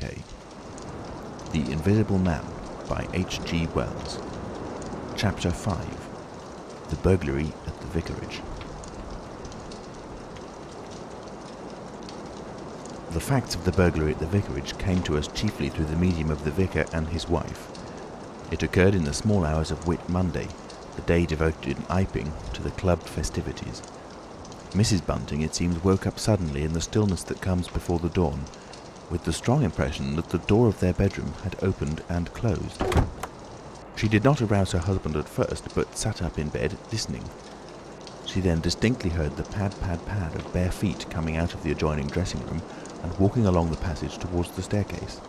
UK. The Invisible Man by H.G. Wells. Chapter 5. The Burglary at the Vicarage. The facts of the burglary at the vicarage came to us chiefly through the medium of the vicar and his wife. It occurred in the small hours of Whit Monday, the day devoted in Iping to the clubbed festivities. Mrs. Bunting, it seems, woke up suddenly in the stillness that comes before the dawn, with the strong impression that the door of their bedroom had opened and closed. She did not arouse her husband at first, but sat up in bed, listening. She then distinctly heard the pad, pad, pad of bare feet coming out of the adjoining dressing room and walking along the passage towards the staircase.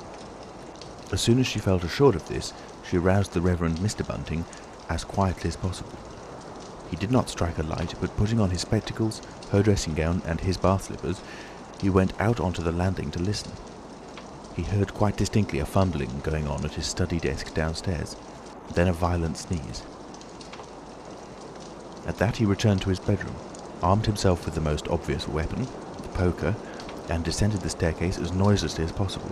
As soon as she felt assured of this, she aroused the Reverend Mr. Bunting as quietly as possible. He did not strike a light, but putting on his spectacles, her dressing gown, and his bath slippers, he went out onto the landing to listen. He heard quite distinctly a fumbling going on at his study desk downstairs, then a violent sneeze. At that he returned to his bedroom, armed himself with the most obvious weapon, the poker, and descended the staircase as noiselessly as possible.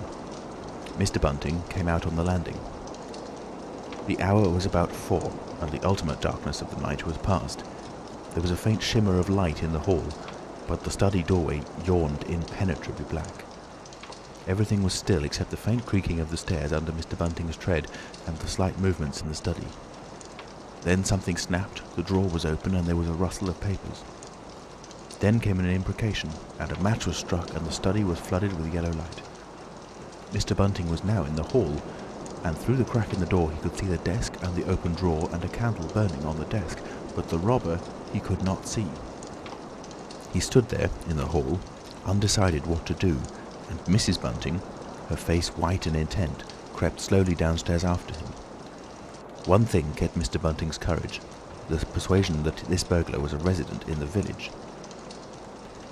Mr. Bunting came out on the landing. The hour was about 4, and the ultimate darkness of the night was past. There was a faint shimmer of light in the hall, but the study doorway yawned impenetrably black. Everything was still except the faint creaking of the stairs under Mr. Bunting's tread and the slight movements in the study. Then something snapped, the drawer was open, and there was a rustle of papers. Then came an imprecation, and a match was struck, and the study was flooded with yellow light. Mr. Bunting was now in the hall, and through the crack in the door he could see the desk and the open drawer and a candle burning on the desk, but the robber he could not see. He stood there in the hall, undecided what to do, and Mrs. Bunting, her face white and intent, crept slowly downstairs after him. One thing kept Mr. Bunting's courage, the persuasion that this burglar was a resident in the village.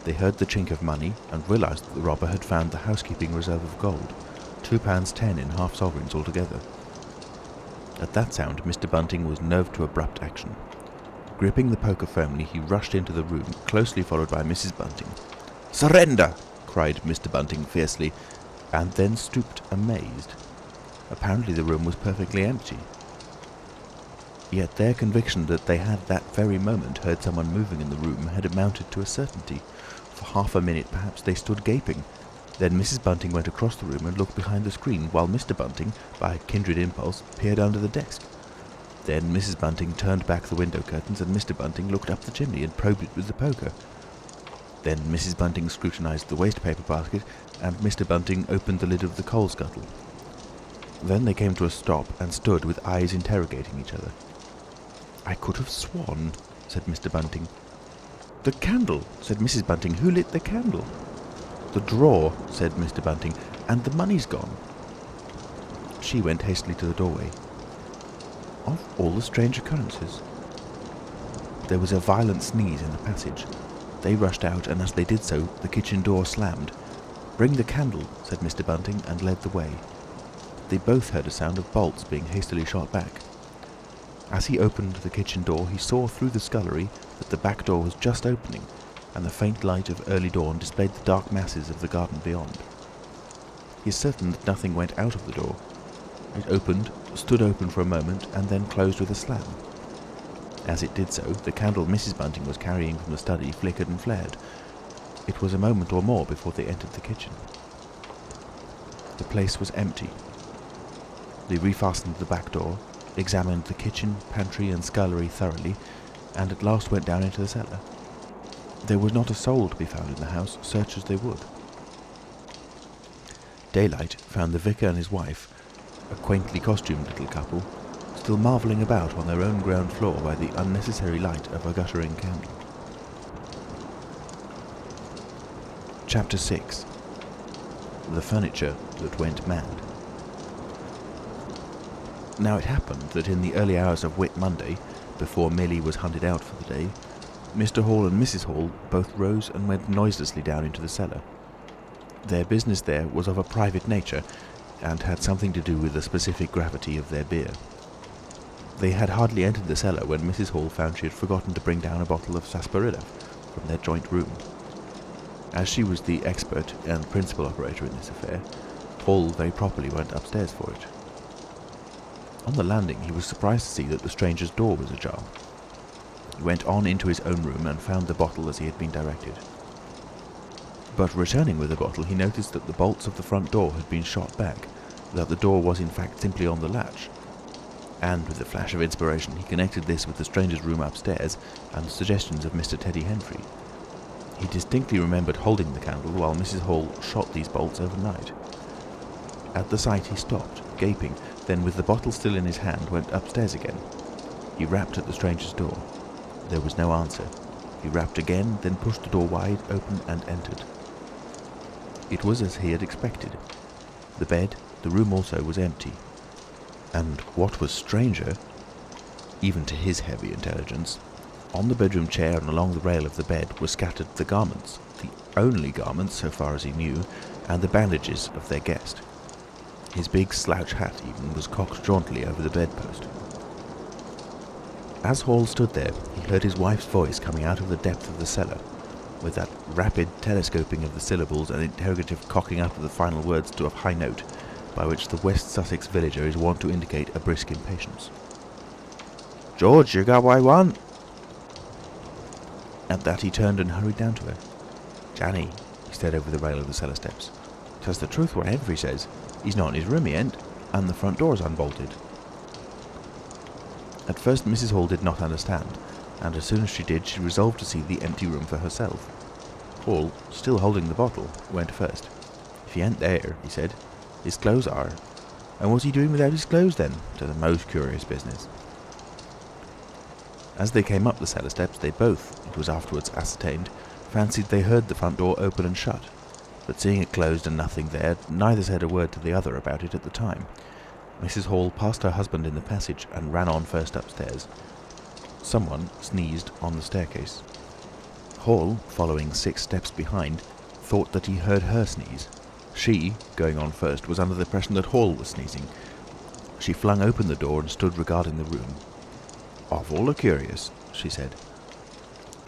They heard the chink of money and realised that the robber had found the housekeeping reserve of gold, £2.10 in half sovereigns altogether. At that sound, Mr. Bunting was nerved to abrupt action. Gripping the poker firmly, he rushed into the room, closely followed by Mrs. Bunting. "Surrender!" cried Mr. Bunting fiercely, and then stooped amazed. Apparently the room was perfectly empty. Yet their conviction that they had that very moment heard someone moving in the room had amounted to a certainty. For half a minute perhaps they stood gaping. Then Mrs. Bunting went across the room and looked behind the screen, while Mr. Bunting, by a kindred impulse, peered under the desk. Then Mrs. Bunting turned back the window curtains, and Mr. Bunting looked up the chimney and probed it with the poker. Then Mrs. Bunting scrutinised the waste paper basket, and Mr. Bunting opened the lid of the coal scuttle. Then they came to a stop and stood with eyes interrogating each other. "I could have sworn," said Mr. Bunting. "The candle," said Mrs. Bunting. "Who lit the candle?" "The drawer," said Mr. Bunting, "and the money's gone." She went hastily to the doorway. Of all the strange occurrences. There was a violent sneeze in the passage. They rushed out, and as they did so, the kitchen door slammed. "Bring the candle," said Mr. Bunting, and led the way. They both heard a sound of bolts being hastily shot back. As he opened the kitchen door, he saw through the scullery that the back door was just opening, and the faint light of early dawn displayed the dark masses of the garden beyond. He is certain that nothing went out of the door. It opened, stood open for a moment, and then closed with a slam. As it did so, the candle Mrs. Bunting was carrying from the study flickered and flared. It was a moment or more before they entered the kitchen. The place was empty. They refastened the back door, examined the kitchen, pantry, and scullery thoroughly, and at last went down into the cellar. There was not a soul to be found in the house, search as they would. Daylight found the vicar and his wife, a quaintly costumed little couple, still marvelling about on their own ground floor by the unnecessary light of a guttering candle. Chapter 6. The Furniture That Went Mad. Now it happened that in the early hours of Whit Monday, before Millie was hunted out for the day, Mr. Hall and Mrs. Hall both rose and went noiselessly down into the cellar. Their business there was of a private nature, and had something to do with the specific gravity of their beer. They had hardly entered the cellar when Mrs. Hall found she had forgotten to bring down a bottle of sarsaparilla from their joint room. As she was the expert and principal operator in this affair, Hall very properly went upstairs for it. On the landing he was surprised to see that the stranger's door was ajar. He went on into his own room and found the bottle as he had been directed. But returning with the bottle, he noticed that the bolts of the front door had been shot back, that the door was in fact simply on the latch. And with a flash of inspiration, he connected this with the stranger's room upstairs and the suggestions of Mr. Teddy Henfrey. He distinctly remembered holding the candle while Mrs. Hall shot these bolts overnight. At the sight he stopped, gaping, then with the bottle still in his hand went upstairs again. He rapped at the stranger's door. There was no answer. He rapped again, then pushed the door wide open and entered. It was as he had expected. The bed, the room also, was empty. And what was stranger, even to his heavy intelligence, on the bedroom chair and along the rail of the bed were scattered the garments, the only garments, so far as he knew, and the bandages of their guest. His big slouch hat even was cocked jauntily over the bedpost. As Hall stood there, he heard his wife's voice coming out of the depth of the cellar, with that rapid telescoping of the syllables and interrogative cocking up of the final words to a high note, by which the West Sussex villager is wont to indicate a brisk impatience. "George, you got what I want?" At that he turned and hurried down to her. "Janny," he said over the rail of the cellar steps, "'tis the truth what Henfrey says. He's not in his room, he ain't, and the front door's unbolted." At first Mrs. Hall did not understand, and as soon as she did, she resolved to see the empty room for herself. Hall, still holding the bottle, went first. "If he ain't there," he said, "his clothes are. And what's he doing without his clothes then? 'Tis a most curious business." As they came up the cellar steps, they both, it was afterwards ascertained, fancied they heard the front door open and shut, but seeing it closed and nothing there, neither said a word to the other about it at the time. Mrs. Hall passed her husband in the passage and ran on first upstairs. Someone sneezed on the staircase. Hall, following 6 steps behind, thought that he heard her sneeze. She, going on first, was under the impression that Hall was sneezing. She flung open the door and stood regarding the room. "Awful a curious," she said.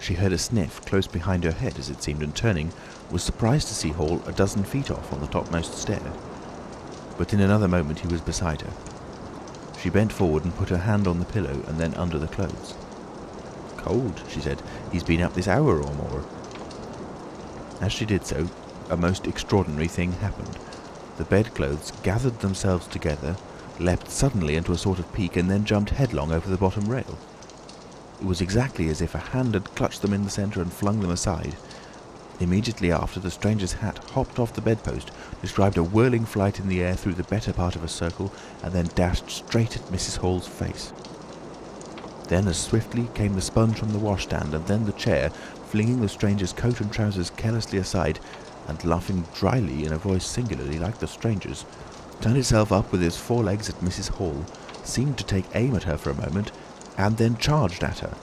She heard a sniff close behind her head as it seemed, and turning, was surprised to see Hall a dozen feet off on the topmost stair. But in another moment he was beside her. She bent forward and put her hand on the pillow and then under the clothes. "Cold," she said. "He's been up this hour or more." As she did so, a most extraordinary thing happened. The bedclothes gathered themselves together, leapt suddenly into a sort of peak, and then jumped headlong over the bottom rail. It was exactly as if a hand had clutched them in the centre and flung them aside. Immediately after, the stranger's hat hopped off the bedpost, described a whirling flight in the air through the better part of a circle, and then dashed straight at Mrs. Hall's face. Then as swiftly came the sponge from the washstand, and then the chair, flinging the stranger's coat and trousers carelessly aside, and laughing dryly in a voice singularly like the stranger's, turned itself up with its 4 legs at Mrs. Hall, seemed to take aim at her for a moment, and then charged at her.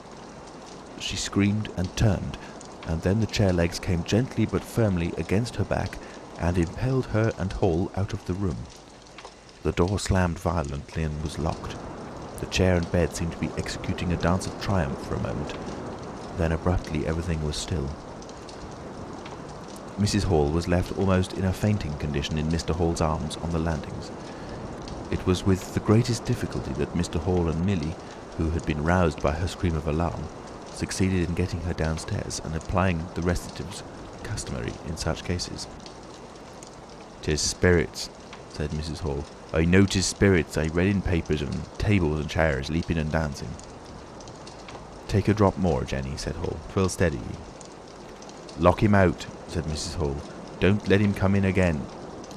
She screamed and turned, and then the chair legs came gently but firmly against her back and impelled her and Hall out of the room. The door slammed violently and was locked. The chair and bed seemed to be executing a dance of triumph for a moment. Then abruptly everything was still. Mrs. Hall was left almost in a fainting condition in Mr. Hall's arms on the landings. It was with the greatest difficulty that Mr. Hall and Millie, who had been roused by her scream of alarm, succeeded in getting her downstairs and applying the restoratives customary in such cases. "'Tis spirits," said Mrs. Hall. "I know 'tis spirits. I read in papers of tables and chairs leaping and dancing." "Take a drop more, Jenny," said Hall. "'Twill steady ye." "Lock him out," said Mrs. Hall. "Don't let him come in again.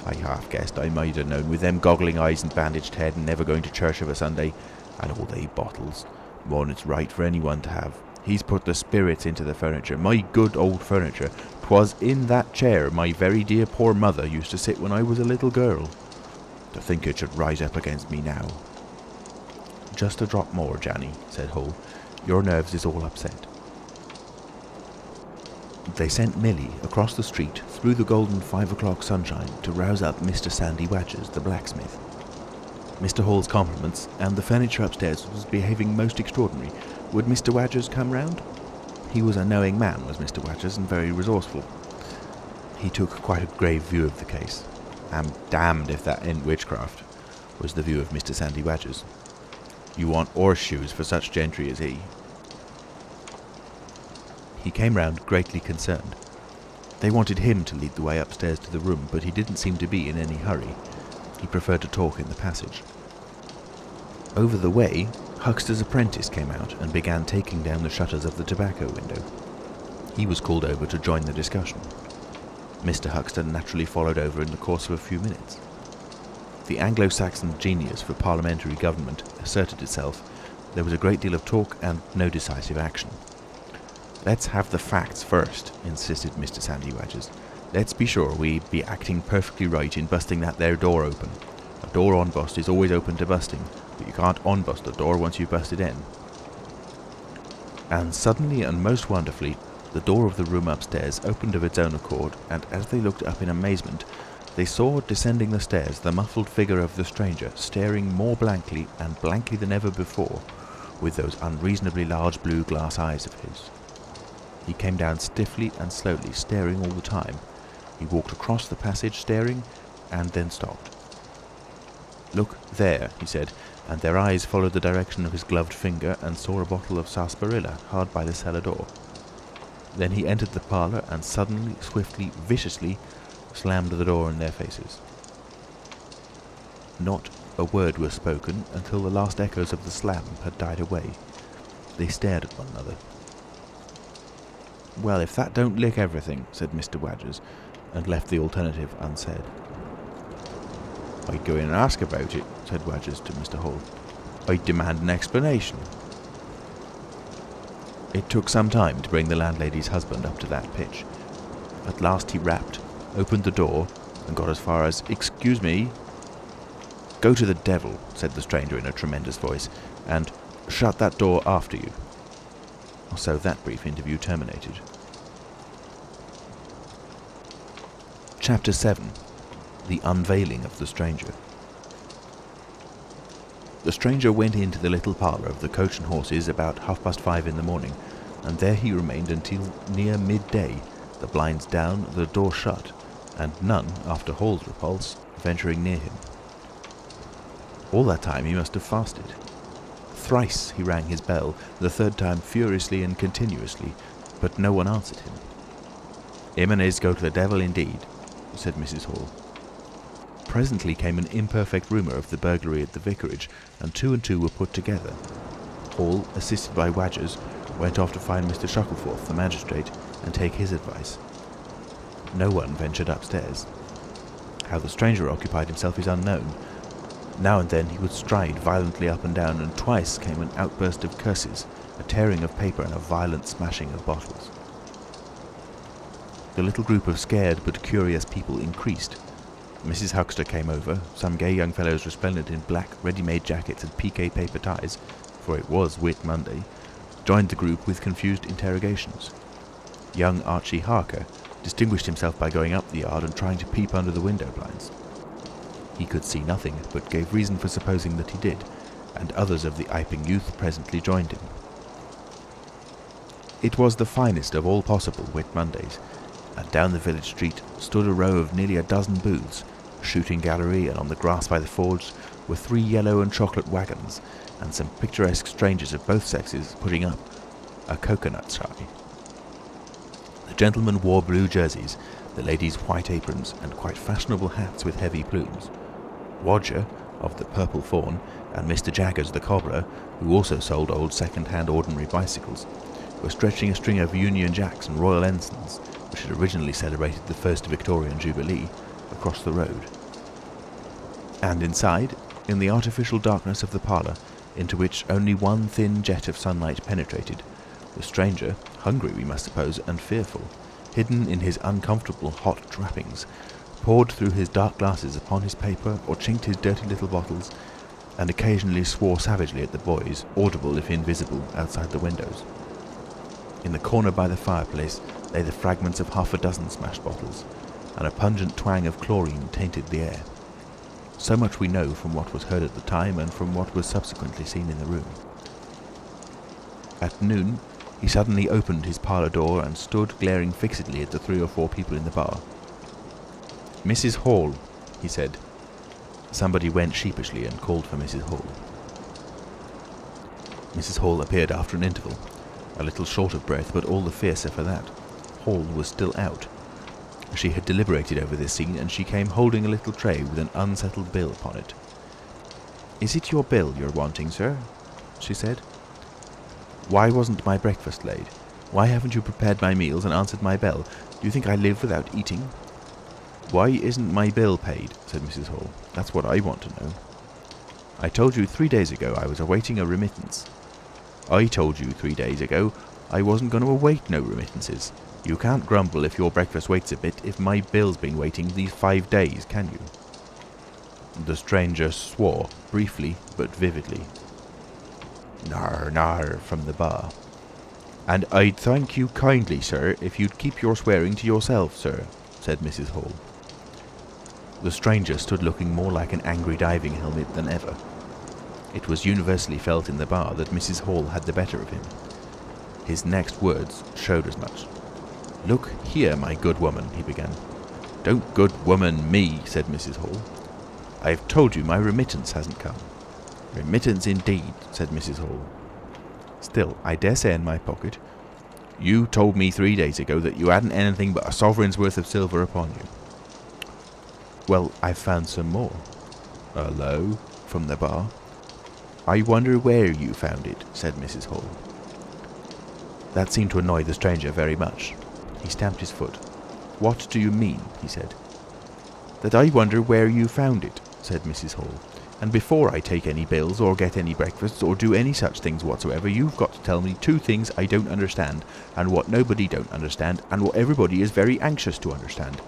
I half guessed I might have known, with them goggling eyes and bandaged head and never going to church of a Sunday, and all they bottles. One it's right for anyone to have. He's put the spirits into the furniture, my good old furniture. 'Twas in that chair my very dear poor mother used to sit when I was a little girl. To think it should rise up against me now." "Just a drop more, Janny," said Hall. "Your nerves is all upset." They sent Millie across the street through the golden 5 o'clock sunshine to rouse up Mr. Sandy Wadgers, the blacksmith. Mr. Hall's compliments, and the furniture upstairs was behaving most extraordinary. Would Mr. Wadgers come round? He was a knowing man, was Mr. Wadgers, and very resourceful. He took quite a grave view of the case. "I'm damned if that ain't witchcraft," was the view of Mr. Sandy Wadgers. "You want horseshoes for such gentry as he." He came round greatly concerned. They wanted him to lead the way upstairs to the room, but he didn't seem to be in any hurry. He preferred to talk in the passage. Over the way, Huxter's apprentice came out and began taking down the shutters of the tobacco window. He was called over to join the discussion. Mr. Huxter naturally followed over in the course of a few minutes. The Anglo-Saxon genius for parliamentary government asserted itself. There was a great deal of talk and no decisive action. "Let's have the facts first," insisted Mr. Sandy Wadgers. "Let's be sure we be acting perfectly right in busting that there door open. A door on-bust is always open to busting, but you can't on-bust a door once you've busted in." And suddenly and most wonderfully, the door of the room upstairs opened of its own accord, and as they looked up in amazement, they saw descending the stairs the muffled figure of the stranger, staring more blankly and blankly than ever before, with those unreasonably large blue glass eyes of his. He came down stiffly and slowly, staring all the time. He walked across the passage, staring, and then stopped. "Look there," he said, and their eyes followed the direction of his gloved finger and saw a bottle of sarsaparilla hard by the cellar door. Then he entered the parlour and suddenly, swiftly, viciously slammed the door in their faces. Not a word was spoken until the last echoes of the slam had died away. They stared at one another. "Well, if that don't lick everything," said Mr. Wadgers, and left the alternative unsaid. "I'd go in and ask about it," said Wadgers to Mr. Hall. "I'd demand an explanation." It took some time to bring the landlady's husband up to that pitch. At last he rapped, opened the door, and got as far as, "Excuse me." "Go to the devil," said the stranger in a tremendous voice, "and shut that door after you." So that brief interview terminated. Chapter 7. The Unveiling of the Stranger. The stranger went into the little parlour of the Coach and Horses about 5:30 in the morning, and there he remained until near midday, the blinds down, the door shut, and none, after Hall's repulse, venturing near him. All that time he must have fasted. Thrice he rang his bell, the third time furiously and continuously, but no one answered him. "Him and his go to the devil indeed," said Mrs. Hall. Presently came an imperfect rumour of the burglary at the vicarage, and two were put together. Hall, assisted by Wadgers, went off to find Mr. Shuttleforth, the magistrate, and take his advice. No one ventured upstairs. How the stranger occupied himself is unknown. Now and then he would stride violently up and down, and twice came an outburst of curses, a tearing of paper, and a violent smashing of bottles. The little group of scared but curious people increased. Mrs. Huxter came over, some gay young fellows resplendent in black ready-made jackets and piqué paper ties, for it was Whit Monday, joined the group with confused interrogations. Young Archie Harker distinguished himself by going up the yard and trying to peep under the window blinds. He could see nothing, but gave reason for supposing that he did, and others of the Iping youth presently joined him. It was the finest of all possible Whit Mondays, and down the village street stood a row of nearly a dozen booths, a shooting gallery, and on the grass by the forge were 3 yellow and chocolate wagons, and some picturesque strangers of both sexes putting up a coconut shy. The gentlemen wore blue jerseys, the ladies white aprons, and quite fashionable hats with heavy plumes. Wodger, of the Purple Fawn, and Mr. Jaggers the cobbler, who also sold old second-hand ordinary bicycles, were stretching a string of Union Jacks and Royal Ensigns, which had originally celebrated the first Victorian Jubilee, across the road. And inside, in the artificial darkness of the parlour, into which only one thin jet of sunlight penetrated, the stranger, hungry we must suppose, and fearful, hidden in his uncomfortable hot wrappings, pored through his dark glasses upon his paper, or chinked his dirty little bottles, and occasionally swore savagely at the boys, audible if invisible, outside the windows. In the corner by the fireplace lay the fragments of 6 smashed bottles, and a pungent twang of chlorine tainted the air. So much we know from what was heard at the time and from what was subsequently seen in the room. At noon he suddenly opened his parlour door and stood glaring fixedly at the 3 or 4 people in the bar. "Mrs. Hall," he said. Somebody went sheepishly and called for Mrs. Hall. Mrs. Hall appeared after an interval, a little short of breath, but all the fiercer for that. Hall was still out. She had deliberated over this scene, and she came holding a little tray with an unsettled bill upon it. "Is it your bill you're wanting, sir?" she said. "Why wasn't my breakfast laid? Why haven't you prepared my meals and answered my bell? Do you think I live without eating?" "Why isn't my bill paid?" said Mrs. Hall. "That's what I want to know." "I told you 3 days ago I was awaiting a remittance." "I told you 3 days ago I wasn't going to await no remittances. You can't grumble if your breakfast waits a bit if my bill's been waiting these 5 days, can you?" The stranger swore, briefly but vividly. "Nar, nar," from the bar. "And I'd thank you kindly, sir, if you'd keep your swearing to yourself, sir," said Mrs. Hall. The stranger stood looking more like an angry diving helmet than ever. It was universally felt in the bar that Mrs. Hall had the better of him. His next words showed as much. "Look here, my good woman," he began. "Don't good woman me," said Mrs. Hall. "I've told you my remittance hasn't come." "Remittance indeed," said Mrs. Hall. "Still, I dare say in my pocket." "You told me 3 days ago that you hadn't anything but a sovereign's worth of silver upon you." "Well, I've found some more." "Hullo," from the bar. "I wonder where you found it," said Mrs. Hall. That seemed to annoy the stranger very much. He stamped his foot. "What do you mean?" he said. "That I wonder where you found it," said Mrs. Hall. "And before I take any bills or get any breakfasts or do any such things whatsoever, you've got to tell me 2 things I don't understand, and what nobody don't understand, and what everybody is very anxious to understand.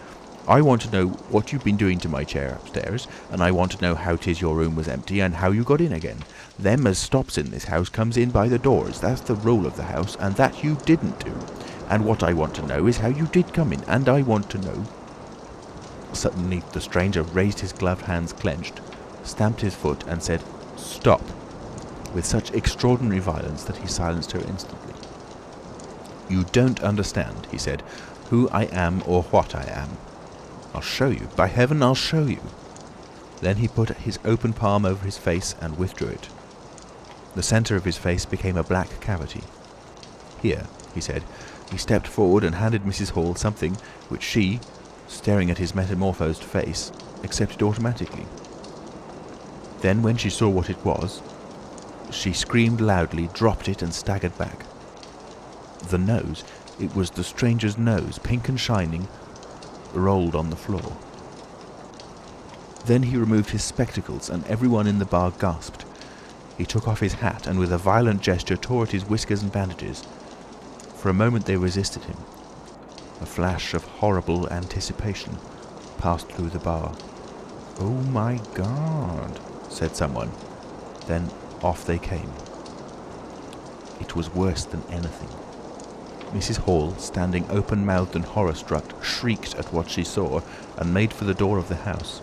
I want to know what you've been doing to my chair upstairs, and I want to know how 'tis your room was empty and how you got in again. Them as stops in this house comes in by the doors, that's the rule of the house, and that you didn't do. And what I want to know is how you did come in, and I want to know—" Suddenly the stranger raised his gloved hands clenched, stamped his foot, and said, "Stop!" with such extraordinary violence that he silenced her instantly. "You don't understand," he said, "who I am or what I am. I'll show you. By heaven, I'll show you." Then he put his open palm over his face and withdrew it. The centre of his face became a black cavity. "Here," he said. He stepped forward and handed Mrs. Hall something which she, staring at his metamorphosed face, accepted automatically. Then, when she saw what it was, she screamed loudly, dropped it, and staggered back. The nose, it was the stranger's nose, pink and shining, rolled on the floor. Then he removed his spectacles, and everyone in the bar gasped. He took off his hat, and with a violent gesture tore at his whiskers and bandages. For a moment they resisted him. A flash of horrible anticipation passed through the bar. "Oh my God," said someone. Then off they came. It was worse than anything. Mrs. Hall, standing open-mouthed and horror-struck, shrieked at what she saw and made for the door of the house.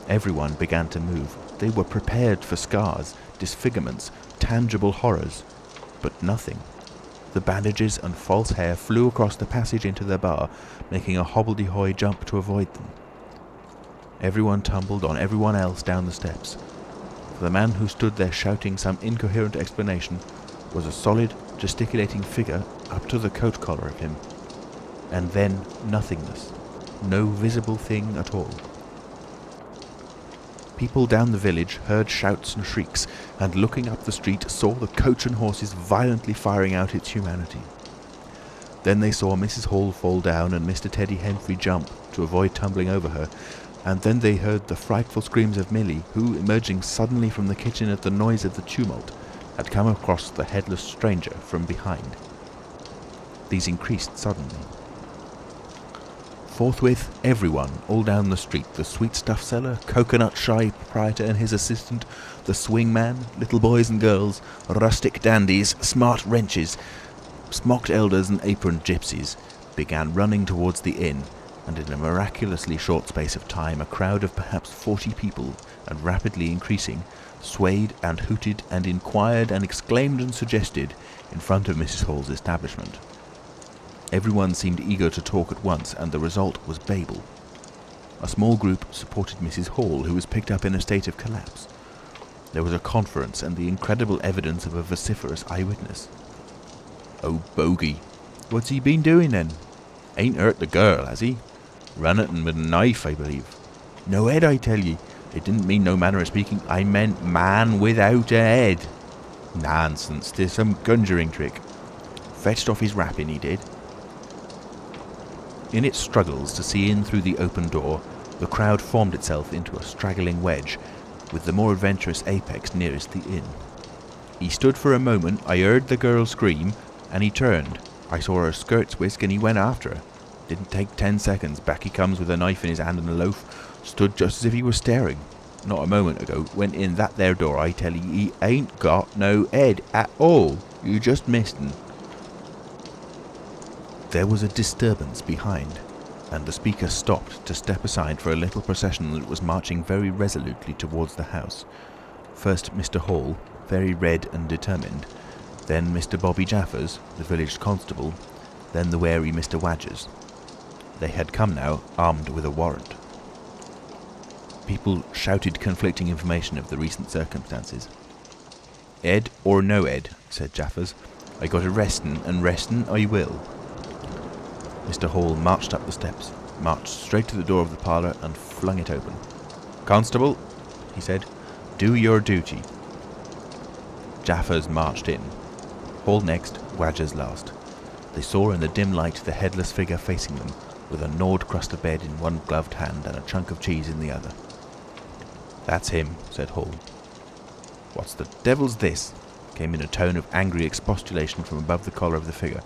Everyone began to move. They were prepared for scars, disfigurements, tangible horrors. But nothing. The bandages and false hair flew across the passage into the bar, making a hobbledehoy jump to avoid them. Everyone tumbled on everyone else down the steps. For the man who stood there shouting some incoherent explanation was a solid, gesticulating figure up to the coat collar of him. And then nothingness. No visible thing at all. People down the village heard shouts and shrieks, and looking up the street saw the coach and horses violently firing out its humanity. Then they saw Mrs. Hall fall down and Mr. Teddy Henfrey jump to avoid tumbling over her, and then they heard the frightful screams of Milly, who, emerging suddenly from the kitchen at the noise of the tumult, had come across the headless stranger from behind. These increased suddenly. Forthwith, everyone, all down the street, the sweet-stuff seller, coconut-shy proprietor and his assistant, the swing-man, little boys and girls, rustic dandies, smart wrenches, smocked elders and aproned gypsies, began running towards the inn, and in a miraculously short space of time a crowd of perhaps 40 people, and rapidly increasing, swayed and hooted and inquired and exclaimed and suggested in front of Mrs. Hall's establishment. Everyone seemed eager to talk at once, and the result was Babel. A small group supported Mrs. Hall, who was picked up in a state of collapse. There was a conference and the incredible evidence of a vociferous eyewitness. "Oh, bogey! What's he been doing then? Ain't hurt the girl, has he? Run at 'en with a knife, I believe. No head, I tell ye. It didn't mean no manner of speaking. I meant man without a head. Nonsense, 'tis some conjuring trick. Fetched off his wrapping, he did." In its struggles to see in through the open door, the crowd formed itself into a straggling wedge, with the more adventurous apex nearest the inn. "He stood for a moment. I heard the girl scream, and he turned. I saw her skirts whisk, and he went after her. Didn't take 10 seconds. Back he comes with a knife in his hand and a loaf. Stood just as if he was staring. Not a moment ago. Went in that there door. I tell ye, he ain't got no head at all. You just missed un." There was a disturbance behind, and the speaker stopped to step aside for a little procession that was marching very resolutely towards the house. First Mr. Hall, very red and determined, then Mr. Bobby Jaffers, the village constable, then the wary Mr. Wadgers. They had come now, armed with a warrant. People shouted conflicting information of the recent circumstances. "Ed or no Ed," said Jaffers, "I got arrestin', and restin' I will." Mr. Hall marched up the steps, marched straight to the door of the parlour and flung it open. "Constable," he said, "do your duty." Jaffers marched in. Hall next, Wadgers last. They saw in the dim light the headless figure facing them, with a gnawed crust of bread in one gloved hand and a chunk of cheese in the other. "That's him," said Hall. "What the devil's this?" came in a tone of angry expostulation from above the collar of the figure.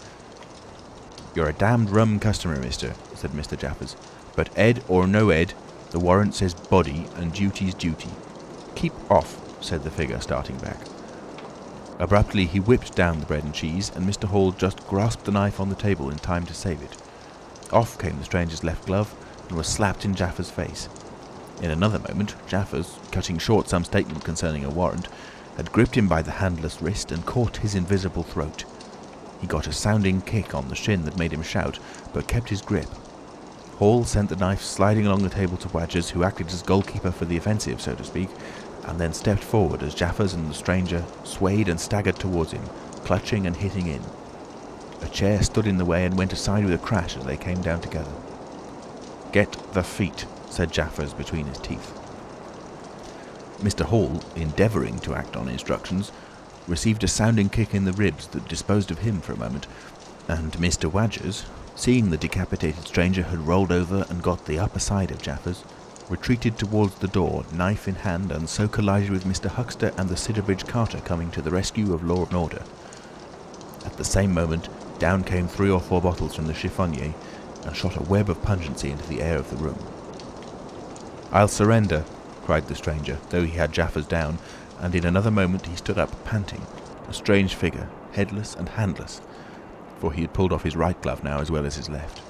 "You're a damned rum customer, mister," said Mr. Jaffers. "But Ed or no Ed, the warrant says body, and duty's duty." "Keep off," said the figure, starting back. Abruptly he whipped down the bread and cheese, and Mr. Hall just grasped the knife on the table in time to save it. Off came the stranger's left glove, and was slapped in Jaffers' face. In another moment, Jaffers, cutting short some statement concerning a warrant, had gripped him by the handless wrist and caught his invisible throat. He got a sounding kick on the shin that made him shout, but kept his grip. Hall sent the knife sliding along the table to Wadgers, who acted as goalkeeper for the offensive, so to speak, and then stepped forward as Jaffers and the stranger swayed and staggered towards him, clutching and hitting in. A chair stood in the way and went aside with a crash as they came down together. "Get the feet," said Jaffers between his teeth. Mr. Hall, endeavouring to act on instructions, received a sounding kick in the ribs that disposed of him for a moment, and Mr. Wadgers, seeing the decapitated stranger had rolled over and got the upper side of Jaffers, retreated towards the door, knife in hand, and so collided with Mr. Huxter and the Sidderbridge carter coming to the rescue of law and order. At the same moment, down came 3 or 4 bottles from the chiffonnier and shot a web of pungency into the air of the room. "I'll surrender," cried the stranger, though he had Jaffers down, and in another moment he stood up panting, a strange figure, headless and handless, for he had pulled off his right glove now as well as his left.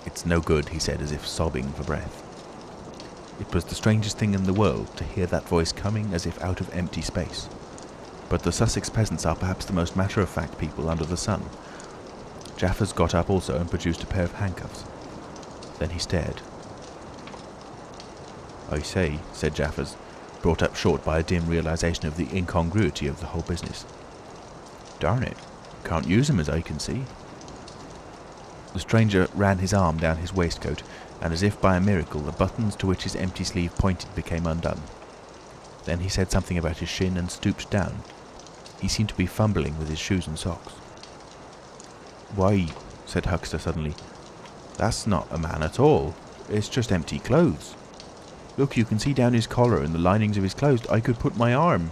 "It's no good," he said, as if sobbing for breath. It was the strangest thing in the world to hear that voice coming as if out of empty space. But the Sussex peasants are perhaps the most matter-of-fact people under the sun. Jaffers got up also and produced a pair of handcuffs. Then he stared. "I say," said Jaffers, brought up short by a dim realization of the incongruity of the whole business. "Darn it, can't use 'em as I can see." The stranger ran his arm down his waistcoat, and as if by a miracle the buttons to which his empty sleeve pointed became undone. Then he said something about his shin and stooped down. He seemed to be fumbling with his shoes and socks. "Why," said Huxter suddenly, "that's not a man at all. It's just empty clothes. Look, you can see down his collar and the linings of his clothes. I could put my arm."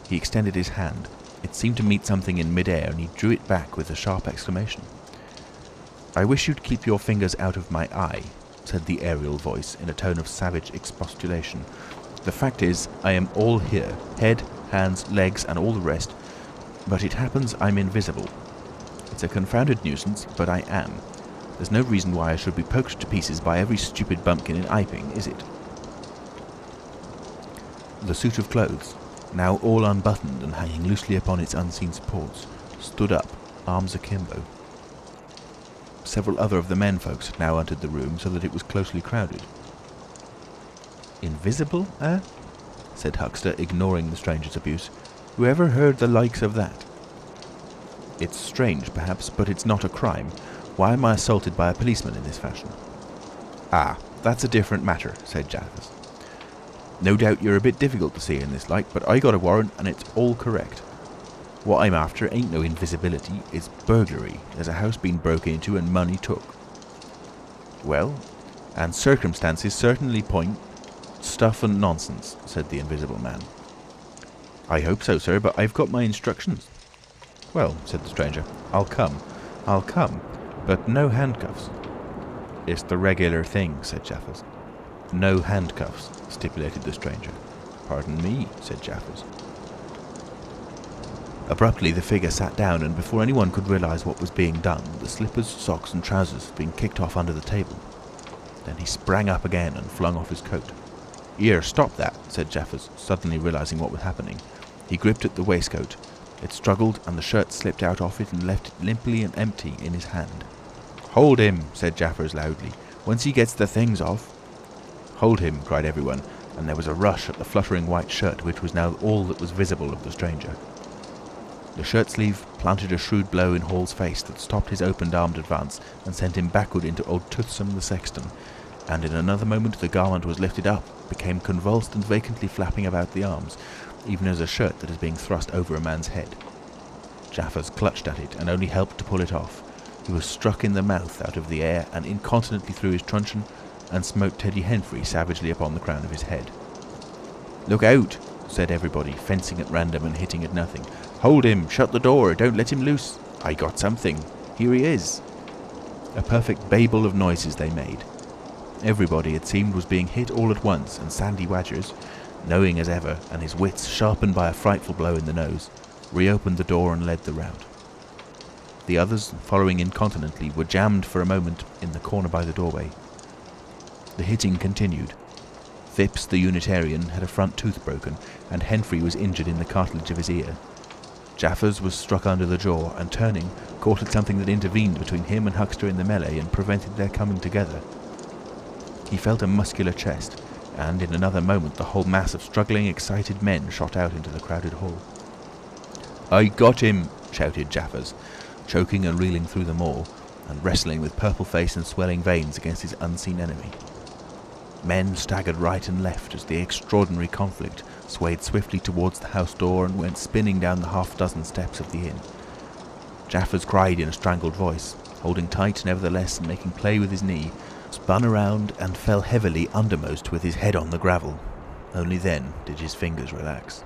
He extended his hand. It seemed to meet something in mid-air, and he drew it back with a sharp exclamation. "I wish you'd keep your fingers out of my eye," said the aerial voice in a tone of savage expostulation. "The fact is, I am all here, head, hands, legs, and all the rest, but it happens I'm invisible. It's a confounded nuisance, but I am. There's no reason why I should be poked to pieces by every stupid bumpkin in Iping, is it?" The suit of clothes, now all unbuttoned and hanging loosely upon its unseen supports, stood up, arms akimbo. several other of the men folks had now entered the room, so that it was closely crowded. "Invisible, eh?" said Huxter, ignoring the stranger's abuse. "Who ever heard the likes of that?" "It's strange, perhaps, but it's not a crime. Why am I assaulted by a policeman in this fashion?" "Ah, that's a different matter," said Jaffers. "No doubt you're a bit difficult to see in this light, but I got a warrant and it's all correct. What I'm after ain't no invisibility, it's burglary. There's a house been broke into and money took." "Well, and circumstances certainly point—" "Stuff and nonsense," said the Invisible Man. "I hope so, sir, but I've got my instructions." "Well," said the stranger, I'll come, but no handcuffs." "It's the regular thing," said Jaffers. "No handcuffs," stipulated the stranger. "Pardon me," said Jaffers. Abruptly the figure sat down, and before anyone could realise what was being done, the slippers, socks and trousers had been kicked off under the table. Then he sprang up again and flung off his coat. "Here, stop that," said Jaffers, suddenly realising what was happening. He gripped at the waistcoat. It struggled, and the shirt slipped out of it and left it limply and empty in his hand. "Hold him," said Jaffers loudly. "Once he gets the things off—" "Hold him," cried everyone, and there was a rush at the fluttering white shirt, which was now all that was visible of the stranger. The shirt sleeve planted a shrewd blow in Hall's face that stopped his open-armed advance and sent him backward into old Toothsome the sexton, and in another moment the garment was lifted up, became convulsed and vacantly flapping about the arms, even as a shirt that is being thrust over a man's head. Jaffers clutched at it and only helped to pull it off. He was struck in the mouth out of the air and incontinently threw his truncheon and smote Teddy Henfrey savagely upon the crown of his head. "Look out!" said everybody, fencing at random and hitting at nothing. "Hold him! Shut the door! Don't let him loose! I got something! Here he is!" A perfect babel of noises they made. Everybody, it seemed, was being hit all at once, and Sandy Wadgers, knowing as ever, and his wits sharpened by a frightful blow in the nose, reopened the door and led the rout. The others, following incontinently, were jammed for a moment in the corner by the doorway. The hitting continued. Phipps, the Unitarian, had a front tooth broken, and Henfrey was injured in the cartilage of his ear. Jaffers was struck under the jaw, and turning, caught at something that intervened between him and Huxter in the melee and prevented their coming together. He felt a muscular chest, and in another moment the whole mass of struggling, excited men shot out into the crowded hall. "I got him!" shouted Jaffers, choking and reeling through them all, and wrestling with purple face and swelling veins against his unseen enemy. Men staggered right and left as the extraordinary conflict swayed swiftly towards the house door and went spinning down the half-dozen steps of the inn. Jaffers cried in a strangled voice, holding tight nevertheless and making play with his knee, spun around and fell heavily undermost with his head on the gravel. Only then did his fingers relax.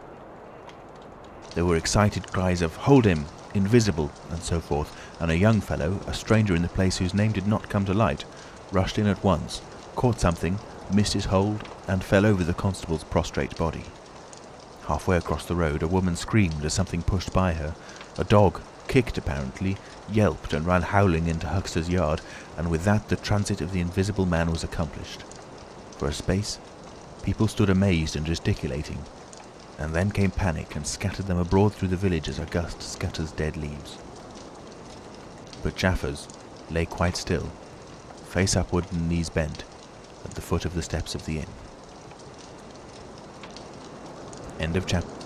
There were excited cries of "Hold him!" "Invisible!" and so forth, and a young fellow, a stranger in the place whose name did not come to light, rushed in at once, caught something, missed his hold, and fell over the constable's prostrate body. Halfway across the road, a woman screamed as something pushed by her. A dog, kicked apparently, yelped and ran howling into Huxter's yard, and with that the transit of the Invisible Man was accomplished. For a space, people stood amazed and gesticulating, and then came panic and scattered them abroad through the village as a gust scatters dead leaves. But Jaffers lay quite still, face upward and knees bent, at the foot of the steps of the inn. End of chapter.